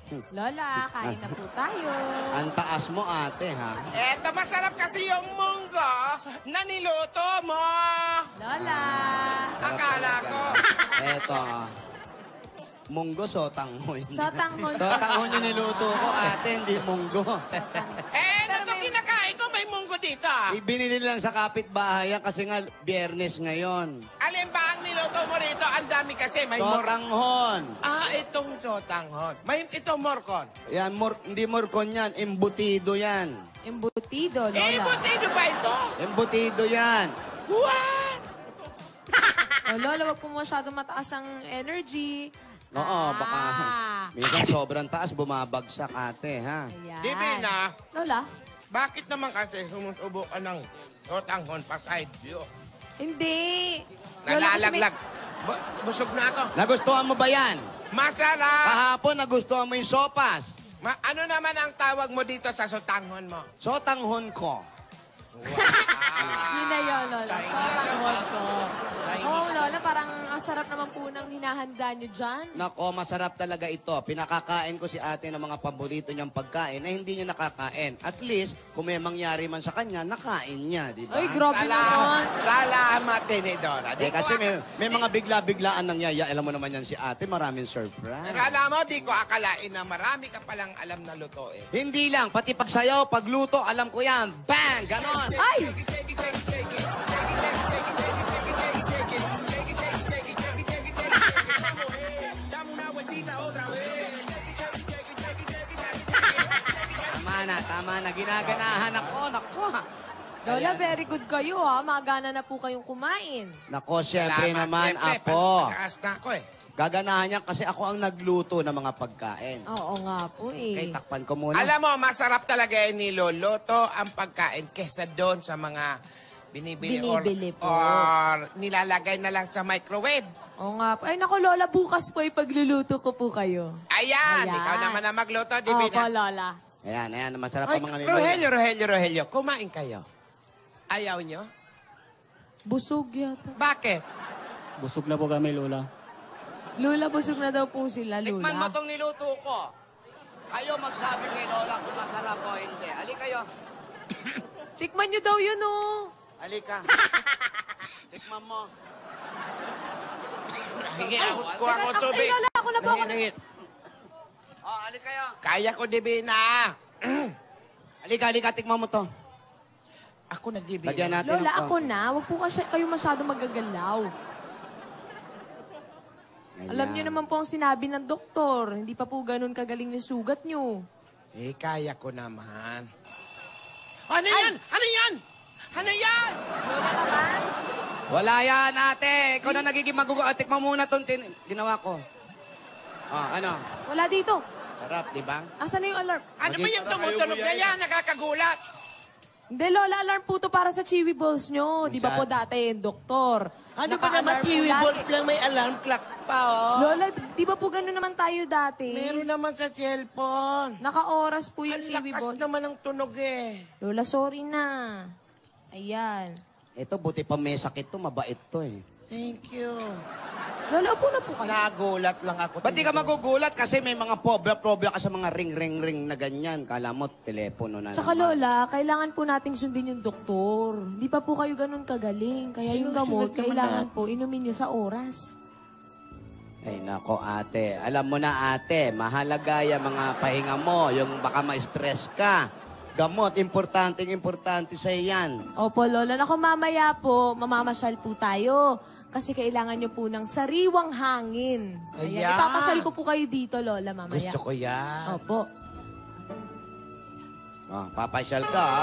Lola, kain na po tayo. Ang taas mo, ate, ha? Eto, masarap kasi yung munggo na niluto mo. Lola. Akala ko. Eto, munggo, sotanghon. Sotanghon. Sotanghon yung niluto ko, ate, hindi munggo. Ano to kinakain ko? May munggo dito. Ibinili lang sa kapitbahay yan kasi nga, biyernes ngayon. Alin ba ang niluto mo rito? Ang dami kasi. May Sotanghon. itong sotanghon. May itong morcon. Yan, hindi morcon yan, embutido yan. Embutido, Lola. Embutido ba ito? Embutido yan. What? Lola, wag po masyado mataas ang energy. Oo, baka minsan sobrang taas, bumabagsak, ate, ha? Ayan. Divina, Lola? bakit naman kasi sumusubo ka ng sotanghon pa side view? Hindi. Lola, kasi Nalalaglag. Busog na ako. Nagustuhan mo ba yan? Masarap! Kahapon, nagustuhan mo yung sopas. Ano naman ang tawag mo dito sa sotanghon mo? Sotanghon ko. Yun na yun, Lola. Sotanghon ko. Oo, Lola, parang ang sarap naman po ng hinahanda nyo dyan. Nako, masarap talaga ito. Pinakakain ko si ate ng mga paborito niyang pagkain na hindi niya nakakain. At least, kung may mangyari man sa kanya, nakain niya, di ba? Ay, grabe naman. Salamat, Tinidora. Kasi may mga bigla-biglaan nangyaya. Alam mo naman yan si ate, maraming surprise. Alam mo, di ko akalain na marami ka palang alam na lutuin. Hindi lang, pati pagsayaw, pagluto, alam ko yan. Bang! Ganon! Ay! Tama na. Ginaganahan ako. Nako. Lola, very good kayo, ha? Magana na po kayong kumain. Nako, syempre Salamat. naman, Siyempre, apo. pagkakas na ako eh. Gaganahan niya kasi ako ang nagluto ng mga pagkain. Oo nga po, Okay, eh. takpan ko muna. Alam mo, masarap talaga yung niluluto ang pagkain kesa doon sa mga binibili, Binibili po. or nilalagay na lang sa microwave. Oo nga po. Ay, naku, Lola, bukas po ipagluluto ko po kayo. Ayan, Ayan. ikaw naman na magluto, Opo, Divina. Lola. Ayan, masarap Ay, ang mga mimili. Rogelio, kumain kayo. Ayaw nyo? Busog yata. Bakit? Busog na po kami, Lola. Lola, busog na daw po sila, Lola. Tikman mo tong niluto ko. Kayo magsabi kay Lola kung masarap o hindi. Ali kayo. Tikman nyo daw yun, oh. Halika. Tikman mo. Hingi ako. Kuha ko Teka, tubig. ay, Lola, ako na po, ako na. Hingi. Ali kayo. Kaya ko, Divina. Halika, tikman mo to. Ako nag-Divina. Lagyan natin Lola, ng ako na. Huwag po kasi kayo masyado magagalaw. Ayan. Alam niyo naman po ang sinabi ng doktor. Hindi pa po ganun kagaling yung sugat niyo. Eh, kaya ko naman. Ano yan? Ano yan? Ano yan? Lola naman. Wala yan, ate. Ikaw na nagiging magugo. Tikman muna itong ginawa ko. Ano? Wala dito. Sarap, di ba? Asan na yung alarm? Ano ba yung tumutunog na yan? Nakakagulat. Hindi, Lola, alarm po to para sa Chewy Balls nyo. Di ba po dati yung doktor? Ano ba naman, Naka-alarm po TV lagi. balls lang may alarm clock pa, oh. Lola, di ba po ganun naman tayo dati? Meron naman sa cellphone. Naka-oras po yung Ang Chewy lakas Balls. naman ng tunog eh. Lola, sorry na. Ayan. Ito, buti pa may sakit to. Mabait to eh. Thank you. Lola, upo na po kayo. Nagulat lang ako. Ba't di ka magugulat? Kasi may mga pobra ka sa mga ring na ganyan. Kala mo, telepono na Saka naman. Lola, kailangan po nating sundin yung doktor. Hindi pa po kayo ganun kagaling. Kaya yung gamot, kailangan po inumin nyo sa oras. Ay, nako ate. Alam mo na ate, mahalaga yung mga pahinga mo. Yung baka ma-stress ka. Gamot, importante sa yan. Opo, Lola. Naku, mamaya po, mamamasyal po tayo. Kasi kailangan nyo po ng sariwang hangin. Ayan. Ayan. Ipapasyal ko po kayo dito, Lola, mamaya. Gusto ko yan. Opo. Papasyal ka ha.